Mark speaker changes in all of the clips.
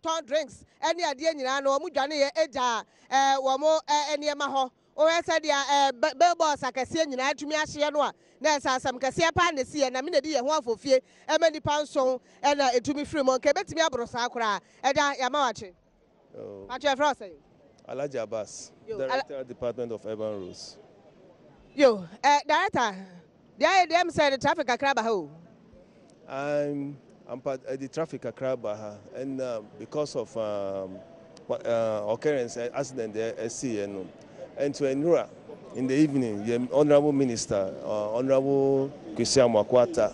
Speaker 1: ton drinks any idea nyina no mu dwane ye eja wo mo eniema ho o said ya billboards akese nyina atumi ahye no a na asasam kese pa na sie na me na di ye ho afofie e ma nipa nson e na etumi free mo nke betumi abro sa akora eda ya ma wache wache for us
Speaker 2: Alhaji Abbas, Director Department of Urban Roads.
Speaker 1: Yo, Director, them said the traffic akraba ho.
Speaker 2: I'm part the traffic akraba and because of occurrence accident there SC and to Enura in the evening, the Honorable Minister, Honorable Christian Makwata,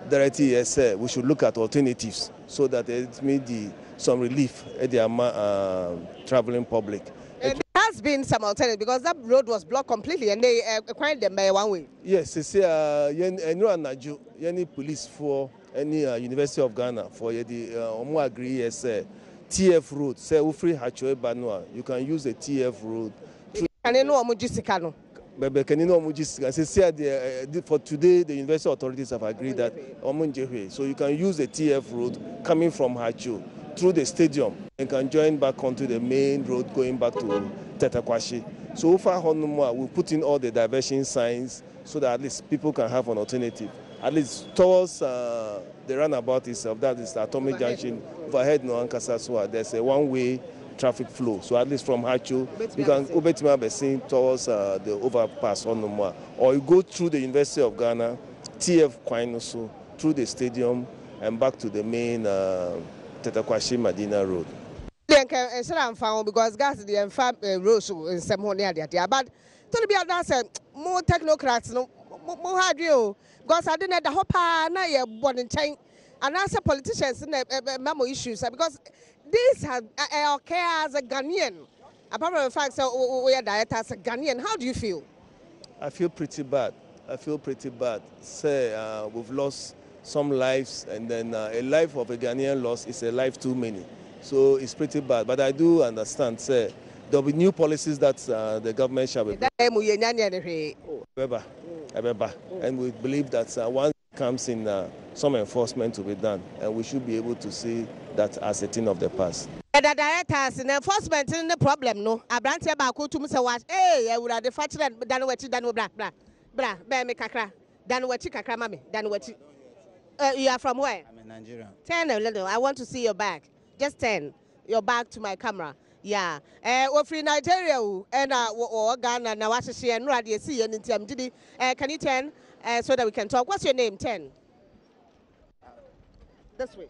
Speaker 2: directly said we should look at alternatives so that it may be some relief at the traveling public.
Speaker 1: There has been some alternative because that road was blocked completely and they acquired them by one way.
Speaker 2: Yes, they say any police for any University of Ghana for the agree TF road. Say we free Hachoe Banua. You can use the TF road.
Speaker 1: Can you know Mujisicano?
Speaker 2: Can you know Mujisicano? For today, the university authorities have agreed that so you can use the TF road coming from Hacho through the stadium and can join back onto the main road going back to Tetakwashi. So far, we put in all the diversion signs so that at least people can have an alternative. At least towards the runabout itself, that is the Atomic Junction, overhead no Ankasasua, there's a one-way traffic flow. So at least from Hacho, you can Ubetima Besin towards the overpass on Nomwa. Or you go through the University of Ghana, TF Kwainoso, through the stadium and back to the main Tetakwashi Madina Road.
Speaker 1: Because gas the roads in some near there. But to be honest, more technocrats, no more hard you. Because I didn't the hopper na ye born in chain and answer politicians in memo issues because this has okay as a Ghanaian. Apart from the fact that we are diet as a Ghanaian, how do you feel?
Speaker 2: I feel pretty bad. Say we've lost some lives, and then a life of a Ghanaian lost is a life too many. So it's pretty bad. But I do understand, say, there'll be new policies that the government shall be and we believe that once it comes in, some enforcement will be done, and we should be able to see that as a thing of the past.
Speaker 1: The directors in enforcement in the problem, no. I branch about to say what, hey, I would have the factor than what you done with blah, me kakra, than what you kakra, mammy, than what you. You are from where?
Speaker 3: I'm in Nigeria.
Speaker 1: 10 a little. I want to see your back. Just 10. Your back to my camera. Yeah. We're free Nigeria and Ghana now. What she and Radi see and can you 10 so that we can talk? What's your name? 10. This way.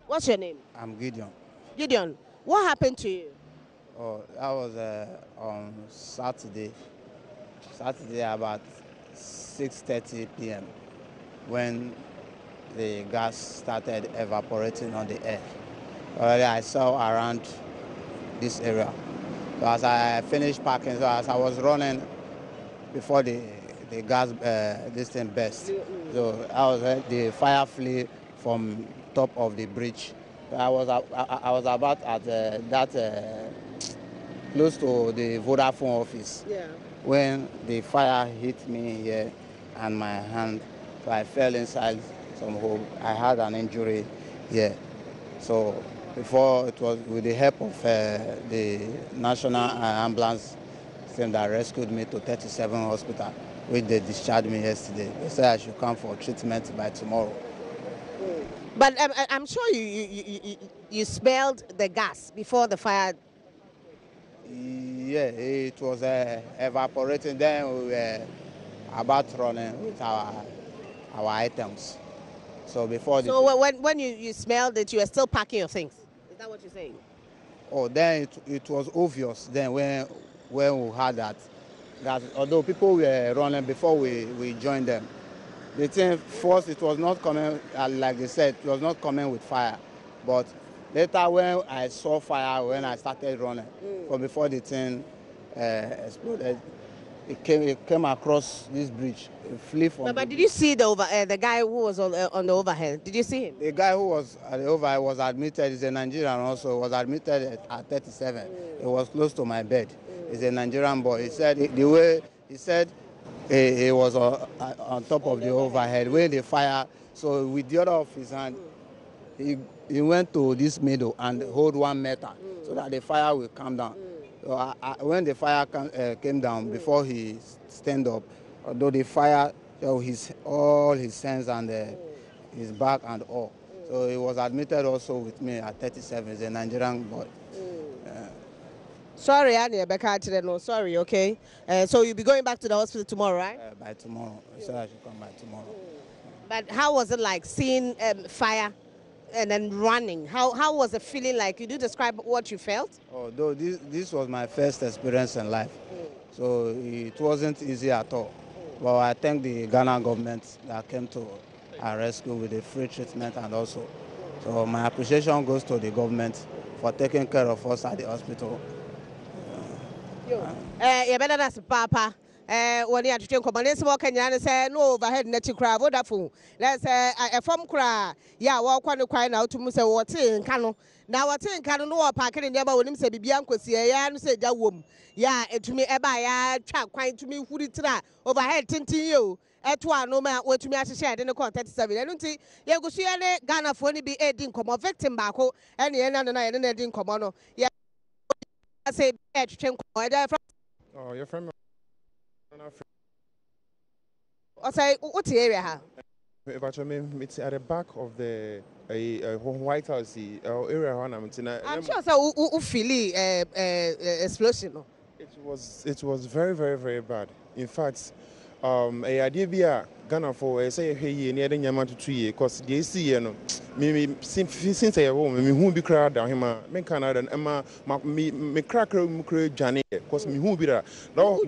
Speaker 1: What's your name?
Speaker 3: I'm Gideon.
Speaker 1: Gideon, what happened to you?
Speaker 3: Oh, that was on Saturday about 6:30 p.m. when the gas started evaporating on the air. Already I saw around this area. So as I finished parking, so as I was running before the gas this thing burst. So the fire flew from top of the bridge. So I was about at that close to the Vodafone office.
Speaker 1: Yeah.
Speaker 3: When the fire hit me here and my hand, so I fell inside some hole. I had an injury here. So before it was with the help of the National Ambulance team that rescued me to 37 Hospital, which they discharged me yesterday. They said I should come for treatment by tomorrow.
Speaker 1: But I'm sure you smelled the gas before the fire.
Speaker 3: Yeah, it was evaporating. Then we were about running with our items. So before.
Speaker 1: So when you smelled it, you were still packing your things. Is that what you're saying?
Speaker 3: Oh, then it was obvious. Then when we had that although people were running before we joined them, the thing first it was not coming like they said, it was not coming with fire, but. Later, when I saw fire, when I started running, from before the thing exploded, it came across this bridge. It flew from.
Speaker 1: But did you see the guy who was on the overhead? Did you see him?
Speaker 3: The guy who was at the overhead was admitted. He's a Nigerian also. Was admitted at 37. He was close to my bed. He's a Nigerian boy. He said the way he said he was on top of the overhead when the fire. So with the other of his hand. he went to this middle and hold 1 meter so that the fire will come down. So when the fire came down, before he stand up, although the fire, all his hands and his back and all. So he was admitted also with me at 37. He's a Nigerian boy.
Speaker 1: Sorry, Annie, no, sorry, okay? So you'll be going back to the hospital tomorrow, right?
Speaker 3: By tomorrow. He said I should come by tomorrow.
Speaker 1: But how was it like seeing fire and then running? How was the feeling like? Could you describe what you felt?
Speaker 3: Although this was my first experience in life, so it wasn't easy at all. But I thank the Ghana government that came to our rescue with the free treatment and also. So my appreciation goes to the government for taking care of us at the hospital.
Speaker 1: You better ask Papa. When you are to come on, small Kenyan say no overhead net cry. Vodafone. Let's say a form cry. Yeah, walk on the cry now to Musa Watin Cano. Now what in Cano no parking in the about him say Bianco see and say that woman. Yeah, it to me a chap quite to me who did overhead tinting you. At one no man what to me as a shed in the context 7. I don't see you go see any Ghana for any be a didn't come of victim back and the end of the night and didn't come on. Yeah, I say, oh,
Speaker 4: your friend.
Speaker 1: I say, what area?
Speaker 4: If I it's at the back of the White House area.
Speaker 1: I'm sure so. Who feel explosion?
Speaker 4: It was very, very, very bad. In fact, a idea Ghana for say hey near the Yaman to 2 years because the AC me since I won't me who be crowd down him me Canada and Emma me cracker Jane because me who be there no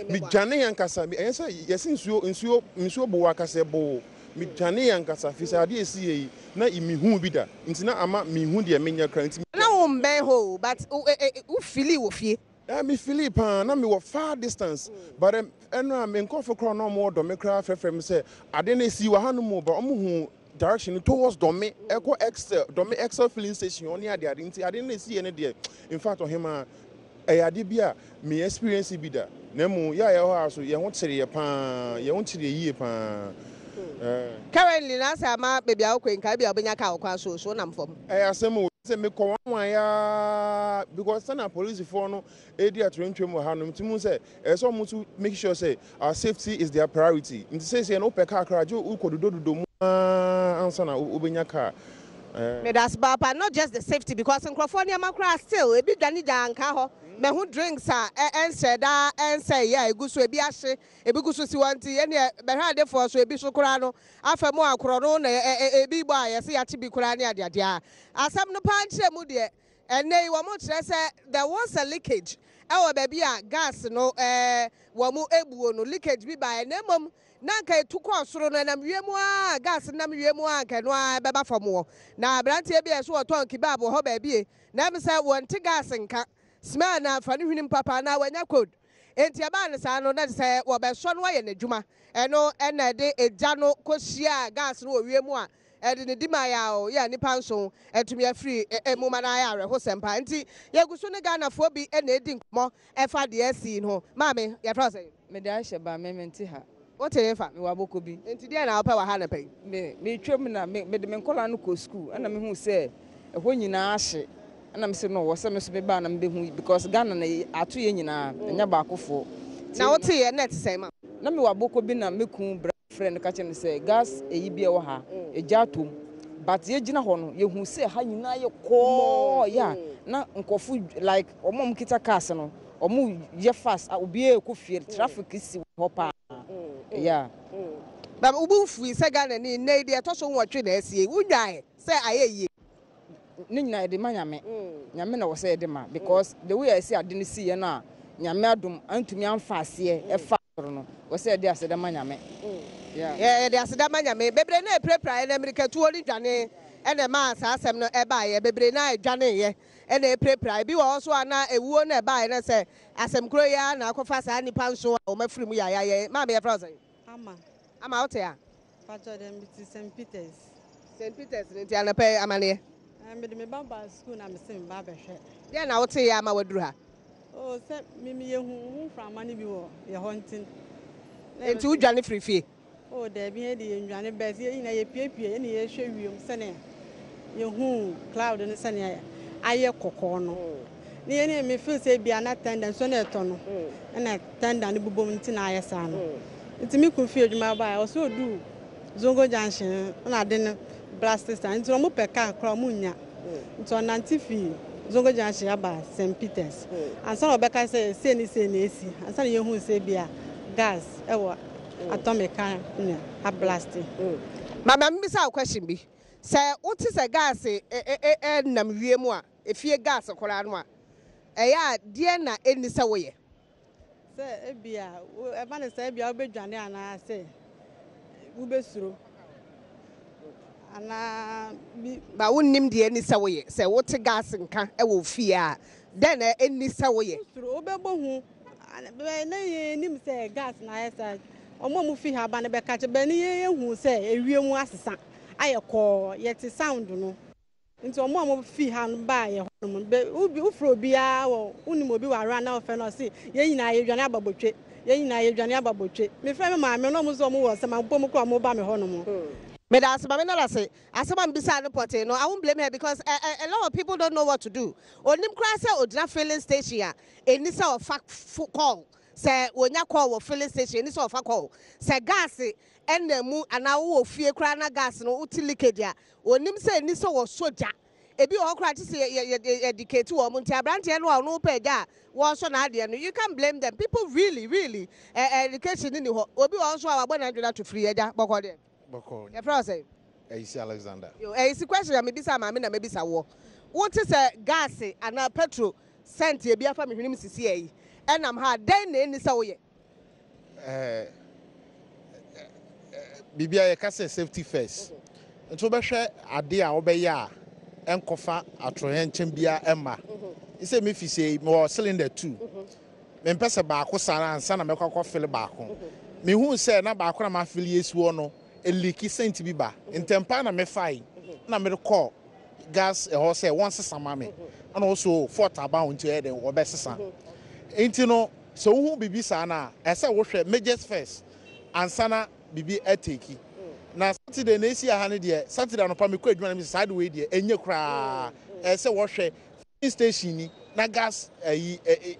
Speaker 4: me Jane and Casa me answer yes in so boaka se bo me Jane and Casa fisa the AC na me who be there into na ama me who the menya crant
Speaker 1: na won ben ho but who feel wo fie
Speaker 4: me Philip na me far distance but eno me nko for no more do me cry frefrem say ade na si wa hanu mo ba omo direction towards Dome Echo Excel filling station on the Adinti. I didn't see any there. In fact, on him, a adibia, me experience be there. Nemo, ya, so you won't say a pan, you won't see a year pan.
Speaker 1: Currently, last time, baby, I'll queen Cabia Benyaka, so I'm from.
Speaker 4: I assume me call because some police for no area to enter more hanum to say as almost to make sure say our safety is their priority. In say no peka krajo who could do answer na ubenyaka.
Speaker 1: That's Papa, not just the safety because in California, Macra still a bit Danny Danka. Me who drinks and said that and say, yeah, good so be ashe, a big good so want any behind the force will be so crano, after more chrono, a big boy, I see a chibi crania, dear. As some no punch, mudia, and they were much less. There was a leakage. Our baby, gas, no, wamu ebu, no leakage be by a name. Nanka took us through and I'm gas and I'm can baba for more. Now, Branty be as well, Tonky Babo, ho baby. Never said one gas and smell now for him, Papa, now when you could. Ain't your man, son, that say, well, by son, why in the Juma, and no, and a day a jano, cosia, gas, no, Remo, and in the Dimaya, ya, Nipanso, and to me a free, a moment I are a host and panty. Yagusuna Ghana for be and a dink more, FRDS in home. Mammy, your present.
Speaker 5: Medasha by Mementiha.
Speaker 1: What a fa?
Speaker 5: Me waboko bi.
Speaker 1: Enti dia na opa wa ha na pay.
Speaker 5: Me twam na me de me nkola no ko school. Ana me hu say ehwo nyina ahye. Ana me say no wo say me so be ba na me hu because Ghana na ato ye nyina nya ba akofo.
Speaker 1: Na what ye net say ma.
Speaker 5: Na me waboko bi na me ku friend ka che say gas eyi bi e wo ha. Eja tom. But ye gina ho no ye hu say ha nyina ye ko ya na nkofu like omom kita cars no. Omu ye fast obi e ko fie traffic si ho pa. Yeah.
Speaker 1: But ubu fu say Ghana ni na dey to so nwotwe na asie. Wunwan say aye.
Speaker 5: Ni nyina de ma nyame. Nyame na wo say de ma because the way I see ade ni see ye na nyame adom antumi amfa ase e fa no. Wo say de ase de ma nyame.
Speaker 1: Yeah, de ase de ma nyame. Bebre na prepare na America tuo ni dwane e na ma asasem no e ba ye bebre na dwane ye. E na prepare bi wo so ana ewuo na e ba ye na say asem kro ya na akofa sa nipa nso o mafiri mu ya ye. Ma be ye frozen. Ama out here.
Speaker 6: Pacho dem it St. Peter's.
Speaker 1: St. Peter's ni ti anape amane.
Speaker 6: Me de me baba school na me se me ba behwe.
Speaker 1: Dia na out here ama waduru ha.
Speaker 6: Oh, se me ye hu from mani bi wo ye hunting.
Speaker 1: Enti udwane free fie.
Speaker 6: Oh, there be e de ndwane be se ye na ye piepie ye na ye hwe wiem se ne. yehu cloud ne sane aye kokko no ne ye me feel say bia na tender so na eto no na tender ne bubom nti na aye sa no nti me kun fi adwuma ba o so do zongo junction na de no blast stand nti mo peka kra mo nya nti on nanti fi zongo junction aba St Peters ansa no beka say ni esi ansa no yehu say bia gas ewo atomic na a blast
Speaker 1: mama mbisa question bi say what is a gas nam wie mu a efie gas kora no a eya de na eni se wo ye
Speaker 6: say ebia e ba na say ebia obedwane ana say wo besuro ana
Speaker 1: ba wonnim de eni se wo ye say what gas nka e wo fie a den eni se wo ye
Speaker 6: besuro obebo hu na ye nim say gas na esa omo mu fi ha ba na be ka che be ni ye hu say ewie mu asesa aye ko ye ti sound no nti omo fi ha no ba ye ho no be ufro bia wo unim obi wa ra na ofe no si ye nyina ye dwane ababotwe ye nyina ye dwane ababotwe me fe me ma me no mo zo mo wo se ma bom ko mo ba me ho no mo
Speaker 1: me da asema me na say asema mbisa no pote no I won't blame her because a lot of people don't know what to do onim kra say odina filling station a eni say of call say wonya call wo filling station eni say of call say gas enemu ana wo fie kra na gas no uti leakage a onim say eni say wo soja ebi wo kra ti say educate wo mo nti abrante no no pega wo so na ade no you can blame them people really education ni ho obi wo so a wabona ndwena to free eja bokode
Speaker 7: Boko.
Speaker 1: your friend say
Speaker 7: Eisi Alexander.
Speaker 1: yo eisi question am bisa ma me na me bisa wo what is gas and petrol cent e bia fa me hwenim sisi ayi enam ha den na eni sa wo ye
Speaker 7: Bibia ye ka say safety first. Nto be hwe ade a wo be ya enkofa atrohen nchen bia emma. Ise me fi say me cylinder 2. Me mpese ba ko sana ansa na me kwakwa fill ba ko. Me hu say na ba ko na ma fill yesu no eliki sent bi ba ntempa na me fai na me call gas e ho say one sesama me and also 4 ba unto e den obesesa enti no so hu bibi sa na e say wo hwe majors first ansana bibi ateki na Saturday na esi aha ne de Saturday no pa me ko adwuma na me side way de enye kra e say wo hwe station ni na gas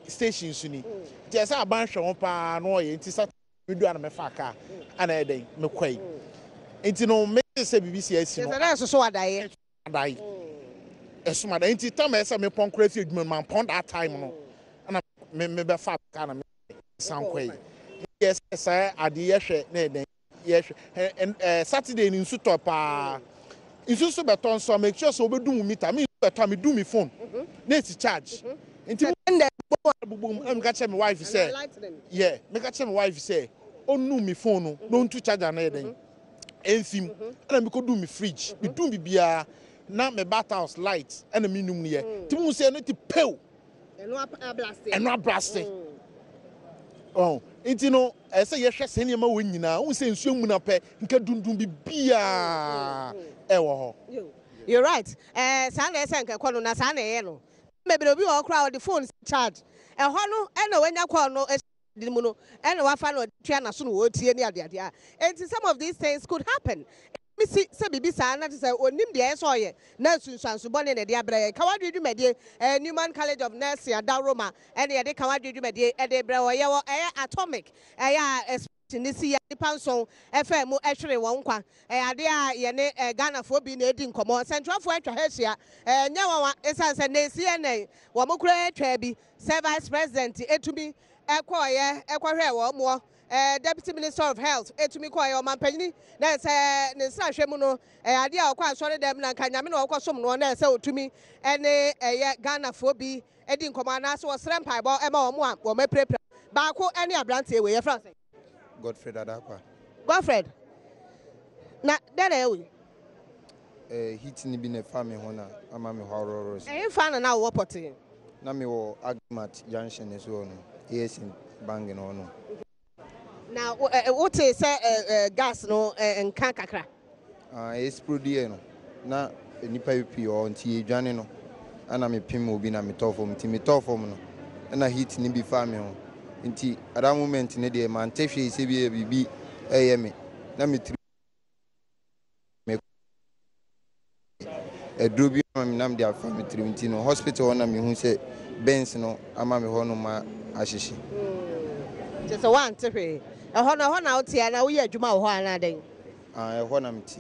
Speaker 7: station su ni ti e say aban hwe ho pa no ye enti Saturday me do na me fa ka ana e den me kwai enti no me say BBC esi no
Speaker 1: yes so adaye
Speaker 7: adaye esuma da enti tam esa me ponkra fi adwuma man pon that time no ana me be fa ka na me san kwai yes say ade ye hwe na den ye hwe Saturday ni nsu top pa nsu so beton so make sure so obedum meter me beton me do me phone na eti charge enti bubum am ka che me wife say yeah me ka che me wife say onu me phone no ntu charger na den enfim na me ko do me fridge me do bibia na me bathhouse light na me num ne ti mu say no ti pew eno ablaste oh enti no say ye hwe se ne ma wonyina wo say nsuo mu na pe nka dundun bibia e wo ho
Speaker 1: you're right sa na ese nka kwano na sa na ye no mebere obi wo kra the phone charge e ho no e na wanya kwa no dimuno and wafa no tua na so no wotie ni ade ade and some of these things could happen me see say bibi sa na say onim de so ye na sunsuanso bone ne de abrɛ kawadwe dwumade Newman College of Nursing Adaroma and ye de kawadwe dwumade e de brɛ wo ye wo atomic ni si ya nipanson FM mu ehwere won kwa ade a ye ne Ghana fo bi na edi nkomo central fo atwa hahia nya wawa esanse na CNN wo mokura atwa bi vice president etumi ekoye ekohwe wo mo Deputy Minister of Health etumi koye o mampanyini na se ne srahwe mu no ade a okwa asore dem na kanyame na okwosom no na se otumi ene Ghana fo bi edi nkomo na so wo srempai bo ema wo mo a wo maprepra ba ko ene abrante we ye France
Speaker 8: Godfred Adakwa.
Speaker 1: Godfred. Na dere ewe.
Speaker 8: Hit ni bi na fa me ho na ama me horror.
Speaker 1: Fan na wo pote.
Speaker 8: Na me wo Agmat Junction so no. Yes bang no no.
Speaker 1: Na what say gas no nkan kakra.
Speaker 8: Explode no. Na nipa pi o nti edwane no. Ana me pim obi na me tofom ti me tofom no. Na hit ni bi fa me ho. Nti at that moment ne de man tehwe se bi bibi me na me eduro bi ma me nam dia fa me trimti no hospital na me hu say Benz no ama me ho no ma ahyehe
Speaker 1: just one to pay a hona out here na we adwuma ho ana den
Speaker 8: ho na mti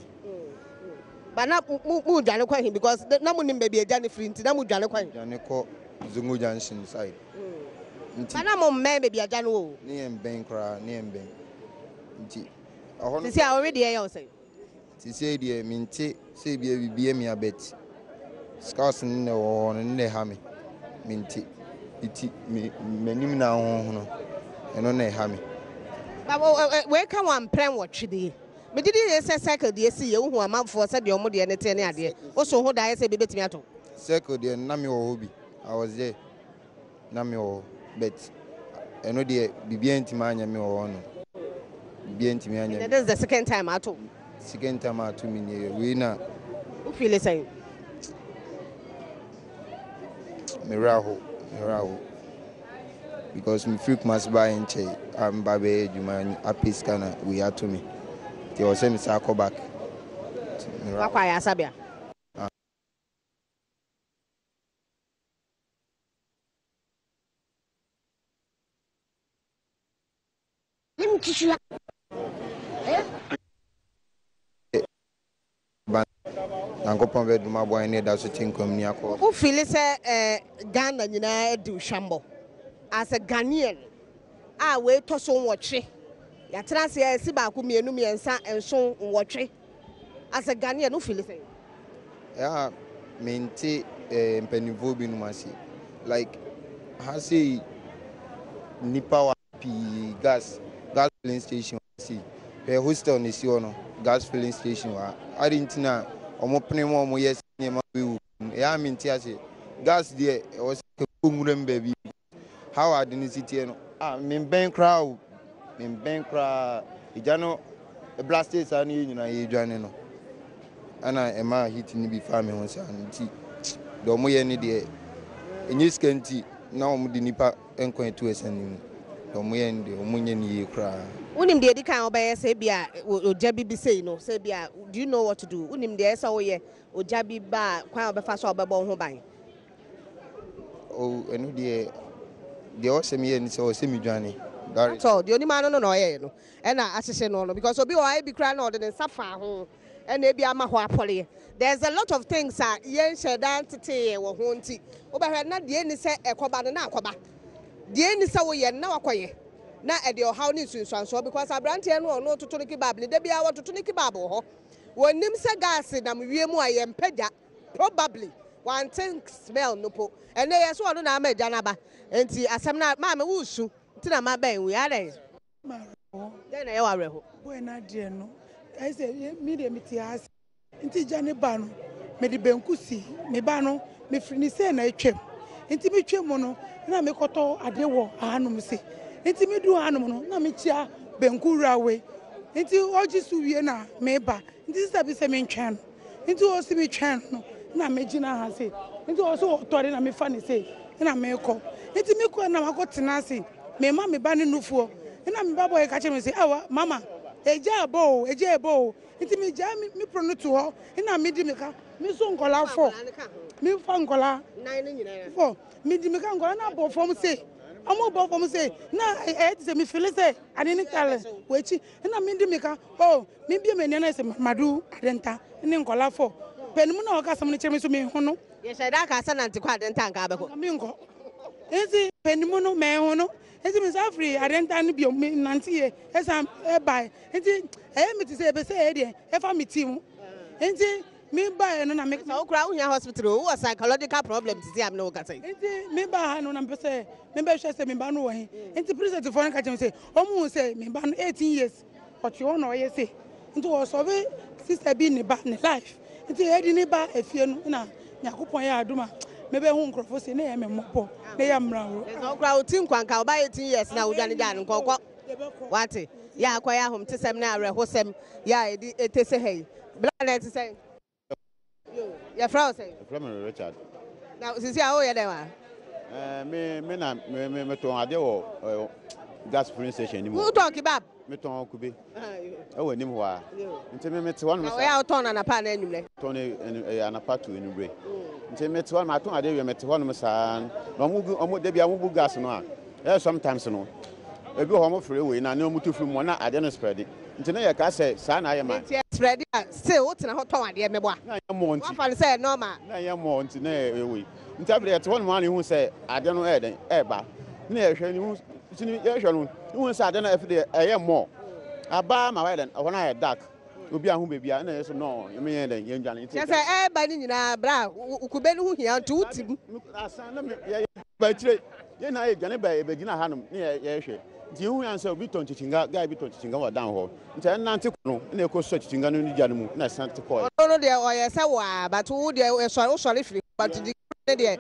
Speaker 1: but na mu dwane kwan because na mu nim baby agya ne free nti na mu dwane kwan
Speaker 8: dwane ko Zungu Junction side
Speaker 1: nti na mu me baby agya no o
Speaker 8: ni emben kra ni emben nti
Speaker 1: see already here say
Speaker 8: ti say die minti say bia mi abet scouts ne wo ne ha me minti iti menim na ho no eno na ha me
Speaker 1: but we can one plan what chidi me did you say cycle dey see you hu amanfo say de omo de ne te ne ade o so ho da say be betimi ato
Speaker 8: cycle dey na me wo bi I was there na me wo bet eno de bibia ntima anya me wo no bibia ntimi anya
Speaker 1: this is the second time ato
Speaker 8: me ne we na
Speaker 1: who feel say
Speaker 8: me raho because me freak must buy in che am babe juma apis kana we had to me they was say me say go back
Speaker 1: wakwa ya sabia
Speaker 8: Nankopon be duma boy ne da so tinkom ni akọ
Speaker 1: who feel say Ghana nyina di shambo as a Ghanaian we to so nwotwe ya trans ya si ba ku mienu miensa enso nwotwe as a Ghanaian who feel say
Speaker 8: yeah menti mpenivo bi no masi like how say nipa wa pi gas filling station see hostel ni si ono gas filling station wa arintina omo pnemo omo yes nyema we ya menti ase gas there was kongurem baby how are the city no men ben crowd ijano blasters ani nyina ye dwane no ana ema hit ni bi fami ho sa nti do mo ye ni de enyi skanti na omo de nipa enkwan tu esanim do mo ye ni de omo nye ni ye kra
Speaker 1: unim de edikan obeye say bia oja bibi say no say bia do you know what to do unim de esa wo ye oja bi ba kwan obefa so obebo ho ban
Speaker 8: o enu de o se mi ye ni se o se mi dwane
Speaker 1: so the only man no ye no e na asese no because obi o ai bi kra na o de safa ho e na ebi ama ho apole there's a lot of things yen shedan tete wo ho nti obehwe na de ni se ekoba no na akoba de ni se wo ye na wakoye na e de o how ni sunsuanso because abrante no no totoni kebab ni de bia wo totoni kebab ho wonim se gas na mwie mu aye mpagya probably one thing smell no po and na yeso no na amaja na ba enti asem na ma me wusu nti na ma ben we are then na ye wa reho
Speaker 9: boy na de no I say me de meti as nti jane ba no me de benkusi me ba no me frini say na etwem nti me twem no na me koto ade wo ahanum se nti me du ahanum no na me chia benku rawe nti oji su wie na me ba nti sabi se me ntwan nti o si me twan no na me gina ha se nti o so tori na me fa ni se na me ko nti me ko na makotena se me ma me ba ne nufuo na me ba boy ka che me se awa mama eja ebo nti me ja me prono to ho na me di me ka me so nkola fo me fa nkola
Speaker 1: 9 nyina
Speaker 9: fo me di me ka nkola na bo fom se omo bo fom se na se me feel se ani ni kale wechi na me di me ka me bi me ne se madu adenta ni nkola fo penimu na o ka sam ni chere me so me hu no
Speaker 1: ye sheda ka sa na nti kwa adenta nka abeko
Speaker 9: me nko ezi penimu no me hu no ezi me safri adenta ni bi o me nanti ye esa e bai enti me ti se be se e de e fa me team enti me bai no na me
Speaker 1: so kura unya hospital o was psychological problems ti am no ka say
Speaker 9: enti me ba ha no na be se me be hwe se me ba no wo he enti president for ka chem se o mu se me ba no 18 years o ti o no ye se enti wo so be sister bi ni ba ni life enti e di ni ba efie no na yakopon ya aduma mebe hu nkrofo se na ye me mopo na ya mrawo
Speaker 1: so kura o ti nkwanka o ba 18 years na udwane dan nkoko wate ya akwaya hom tesem na arehosem ya edi etese hey blanet say your friend say
Speaker 10: from Richard
Speaker 1: now sisi a o ye dem wa
Speaker 10: me to ade wo gas filling station ni mo
Speaker 1: who talk kebab
Speaker 3: meton kube ewa nim ho a nti me mete won
Speaker 1: na we auton na pa na anwumre
Speaker 3: ton anapa to anwumre nti mete won ma ton ade we mete won saa na omu de bia mu gas no a sometimes no ebi ho mo free we na ne omu to free mo na ade no spread nti na ye ka say saa na ye ma
Speaker 1: spread still what na ho ton ade me bo a
Speaker 3: na ye mo nti
Speaker 1: one say normal
Speaker 3: na ye mo nti na we nti abere ye te won ma ne hu say ade no den ba na ye hwe ni hu sini ye hwe no hu say ade na efide eye mo aba ma wa den wona ye dark obi ahu bebia na yeso no yeme yen den yen dwane nti
Speaker 1: say ba ni nyina bra ukube ni hu hia nti utim
Speaker 3: asan na ye ba tire ye na ye dwane ba e begina hanom na ye hwe nti hu yan say obi ton chichinga guy bi ton chichinga wa dan ho nti en nante no na ekoso chichinga no ni dwane mu na sante ko
Speaker 1: no de o ye say wa but wo de o sorry free but the de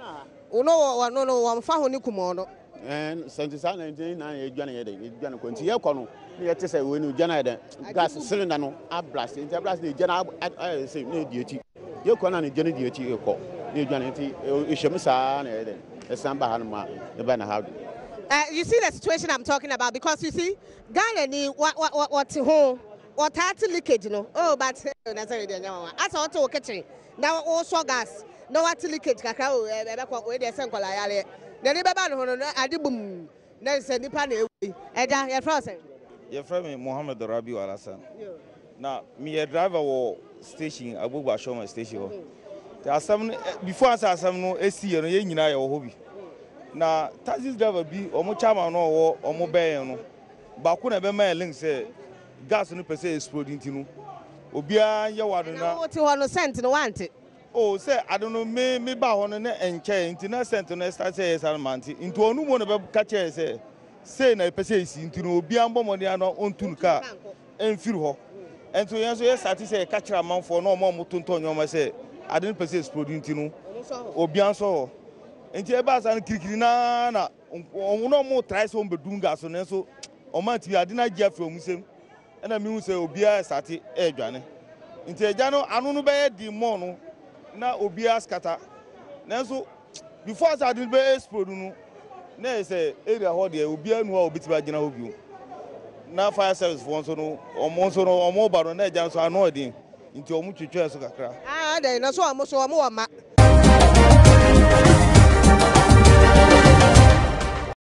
Speaker 1: no no wo mfa ho ni kumo no
Speaker 3: en sante sa na na ye dwane ye den ye dwane ko nti ye ko no na ye te say we ni dwane den gas cylinder no ablast nti ablast na je na say na di eti ye ko na ne je na di eti e ko na dwane nti e hwem sa na ye den e san ba hanuma e ba na ha.
Speaker 1: You see the situation I'm talking about because you see Ghana ni what home what leakage no oh but na say dey nyawa asa what o kitchen na o so gas na what leakage kakra o e be ko we dey say nkola yale na ni be ba no no ade bum na say nipa na ewi eja ye fro say
Speaker 10: ye fro me Muhammad Rabi Alasan na me a driver wo station Agbogbo Shoma station ho the asam before asam no esi ye no ye nyina ye wo hobi na taxi driver bi omo chama no wo omo ben no ba ko na be ma link say gas no pese exploding tinu obia ye wado na
Speaker 1: wo ti ho no cent no want
Speaker 10: oh say I don't know me ba ho no na enche nti na cent no start say salmanti nti onu mo no be ka che say na pese esi nti no obia mbomode ano ontun ka enfiri ho ento yen so ye start say ka kira manfo no mo tonton nyoma say ade no pese exploding tinu obia so nti e ba san kirikiri na ono mo try so mbedun gas no so o ma ti ade na gia from musem na mi hu se obia start e dwane nti eja no anu no be di mo no na obia scatter na so before that be explode no na say area ho de obia nu a obitiba gina ho biu na fire service for so no omo baro na eja so anu odin nti omo twetwe so kakra
Speaker 1: dey no so omo wa ma